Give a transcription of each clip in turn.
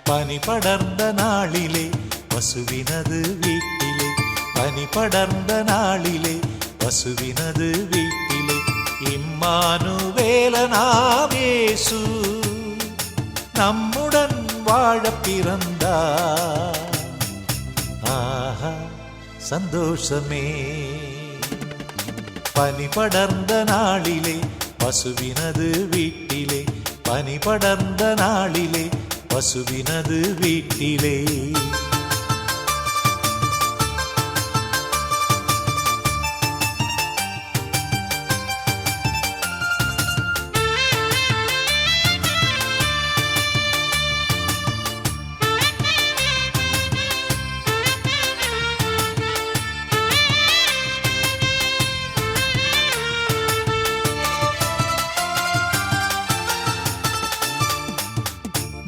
பனி படர்ந்த நாளிலே பசுவினது வீட்டிலே, பனி படர்ந்த நாளிலே பசுவினது வீட்டிலே, இம்மானுவேலனாம் இயேசு நம்முடன் வாழ பிறந்தார். ஆஹா சந்தோஷமே. பனி படர்ந்த நாளிலே பசுவினது வீட்டிலே, பனி படர்ந்த நாளிலே பசுவினது வீட்டிலே.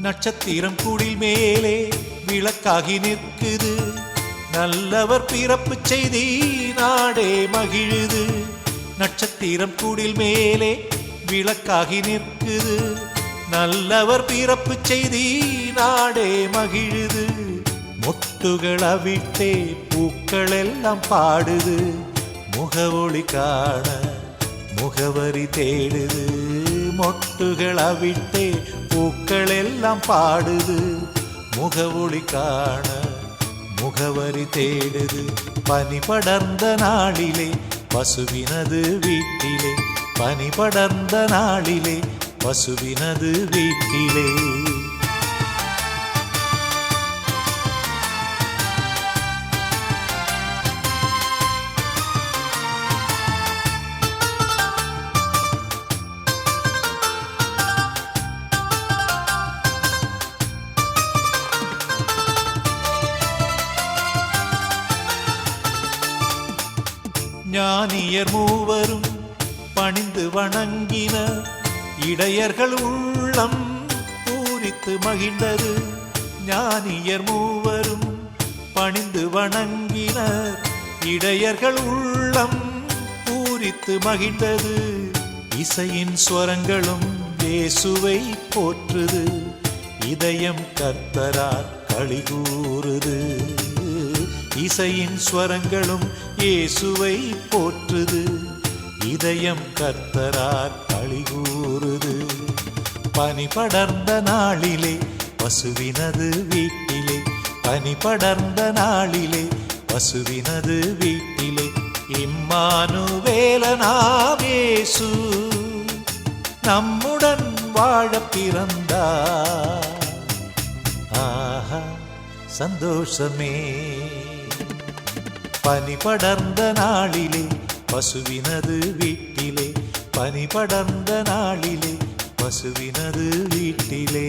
நட்சத்திரம் குடில் மேலே விளக்காகி நிற்குது, நல்லவர் பிறப்பு செய்தி நாடே மகிழுது. நட்சத்திரம் குடில் மேலே விளக்காகி நிற்குது, நல்லவர் பிறப்பு செய்தி நாடே மகிழுது. மொட்டுகள் அவிட்டே பூக்கள் எல்லாம் பாடுது, முகவொளி காண முகவரி தேடுது. மொட்டுகள் அவிட்டே பூக்கள் எல்லாம் பாடுது, முகவொளி காண முகவரி தேடுது. பனி படர்ந்த நாளிலே பசுவினது வீட்டிலே, பனி படர்ந்த நாளிலே பசுவினது வீட்டிலே. ஞானியர் மூவரும் பணிந்து வணங்கின, இடையர்கள் உள்ளம் பூரித்து மகிழ்ந்தது. ஞானியர் மூவரும் பணிந்து வணங்கினர், இடையர்கள் உள்ளம் பூரித்து மகிழ்ந்தது. இசையின் ஸ்வரங்களும் இயேசுவை போற்றுது, இதயம் கர்த்தரால் களிகூறுது. இசையின் ஸ்வரங்களும் இயேசுவை போற்றுது, இதயம் கர்த்தரால் களிகூறுது. பனி படர்ந்த நாளிலே பசுவினது வீட்டிலே, பனி படர்ந்த நாளிலே பசுவினது வீட்டிலே, இம்மானுவேலனாம் இயேசு நம்முடன் வாழ பிறந்தார். ஆஹா சந்தோஷமே. பனி படர்ந்த நாளிலே பசுவினது வீட்டிலே, பனி படர்ந்த நாளிலே பசுவினது வீட்டிலே.